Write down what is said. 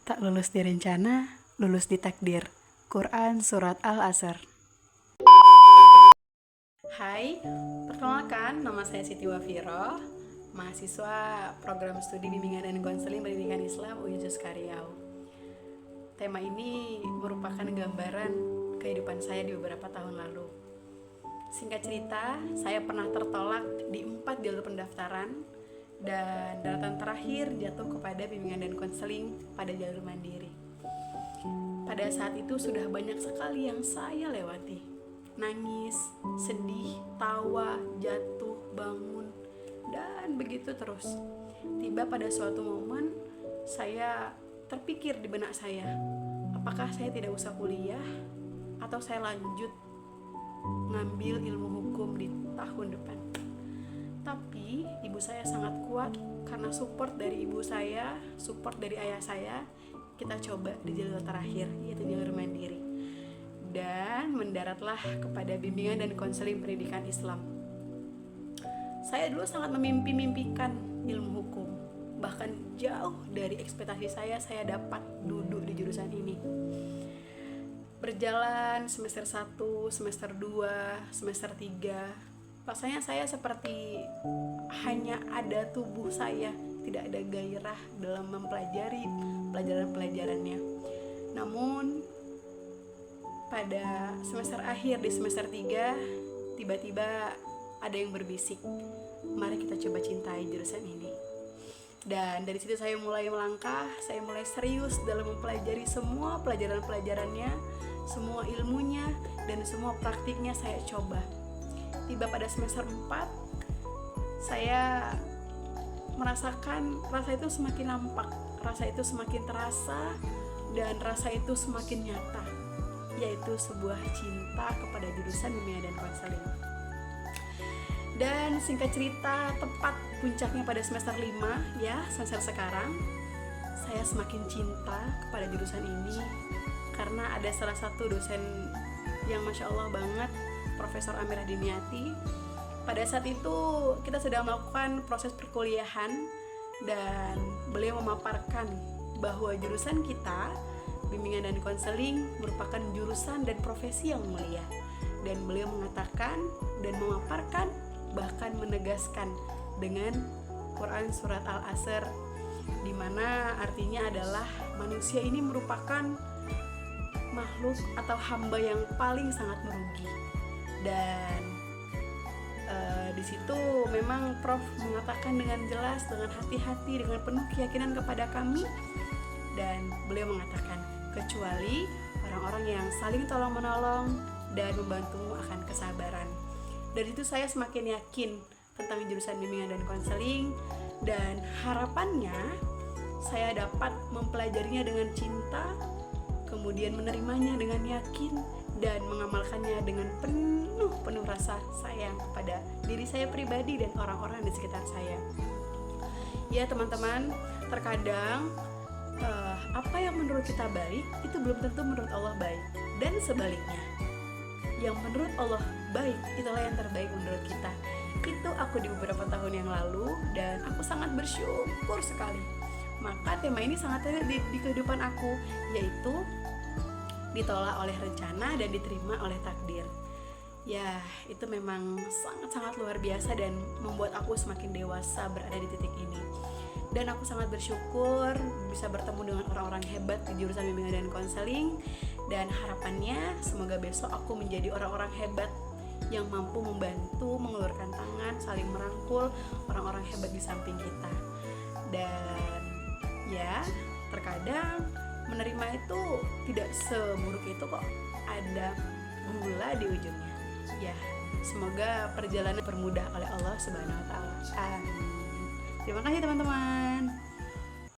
Tak lulus di rencana, lulus di takdir. Quran Surat Al-Asr. Hai, perkenalkan nama saya Siti Wafiro, mahasiswa program studi bimbingan dan konseling pendidikan Islam UIN Karyau. Tema ini merupakan gambaran kehidupan saya di beberapa tahun lalu. Singkat cerita, saya pernah tertolak di 4 jalur pendaftaran dan daratan terakhir jatuh kepada bimbingan dan konseling pada jalur mandiri. Pada saat itu sudah banyak sekali yang saya lewati. Nangis, sedih, tawa, jatuh, bangun, dan begitu terus. Tiba pada suatu momen, saya terpikir di benak saya, apakah saya tidak usah kuliah atau saya lanjut ngambil ilmu hukum di tahun depan. Tapi ibu saya sangat kuat karena support dari ibu saya, support dari ayah saya. Kita coba di jalur terakhir, yaitu jalur mandiri, dan mendaratlah kepada bimbingan dan konseling pendidikan Islam. Saya dulu sangat memimpi-mimpikan ilmu hukum, bahkan jauh dari ekspektasi saya dapat duduk di jurusan ini. Berjalan semester 1, semester 2, semester 3, rasanya saya seperti hanya ada tubuh saya, tidak ada gairah dalam mempelajari pelajaran-pelajarannya. Namun pada semester akhir di semester 3, tiba-tiba ada yang berbisik, mari kita coba cintai jurusan ini. Dan dari situ saya mulai melangkah, saya mulai serius dalam mempelajari semua pelajaran-pelajarannya, semua ilmunya, dan semua praktiknya saya coba. Tiba pada semester 4, saya merasakan rasa itu semakin nampak, rasa itu semakin terasa, dan rasa itu semakin nyata, yaitu sebuah cinta kepada jurusan bimbingan dan konseling. Dan singkat cerita, tepat puncaknya pada semester 5, ya, semester sekarang, saya semakin cinta kepada jurusan ini karena ada salah satu dosen yang Masya Allah banget, Profesor Amirah Diniati. Pada saat itu kita sedang melakukan proses perkuliahan dan beliau memaparkan bahwa jurusan kita, bimbingan dan konseling, merupakan jurusan dan profesi yang mulia. Dan beliau mengatakan dan memaparkan, bahkan menegaskan dengan Quran Surat Al-Asr, di mana artinya adalah manusia ini merupakan makhluk atau hamba yang paling sangat merugi. Dan di situ memang Prof mengatakan dengan jelas, dengan hati-hati, dengan penuh keyakinan kepada kami, dan beliau mengatakan kecuali orang-orang yang saling tolong-menolong dan membantumu akan kesabaran. Dari itu saya semakin yakin tentang jurusan bimbingan dan konseling, dan harapannya saya dapat mempelajarinya dengan cinta, kemudian menerimanya dengan yakin, dan mengamalkannya dengan penuh rasa sayang kepada diri saya pribadi dan orang-orang di sekitar saya. Ya teman-teman, terkadang apa yang menurut kita baik itu belum tentu menurut Allah baik, dan sebaliknya, yang menurut Allah baik itulah yang terbaik menurut kita. Itu aku di beberapa tahun yang lalu, dan aku sangat bersyukur sekali. Maka tema ini sangat ada di kehidupan aku, yaitu ditolak oleh rencana dan diterima oleh takdir. Ya, itu memang sangat-sangat luar biasa dan membuat aku semakin dewasa berada di titik ini. Dan aku sangat bersyukur bisa bertemu dengan orang-orang hebat di jurusan bimbingan dan konseling, dan harapannya semoga besok aku menjadi orang-orang hebat yang mampu membantu, mengulurkan tangan, saling merangkul orang-orang hebat di samping kita. Dan ya, terkadang menerima itu tidak seburuk itu kok, ada gula di ujungnya. Ya, semoga perjalanan dipermudah oleh Allah Subhanahu wa taala. Amin. Terima kasih teman-teman.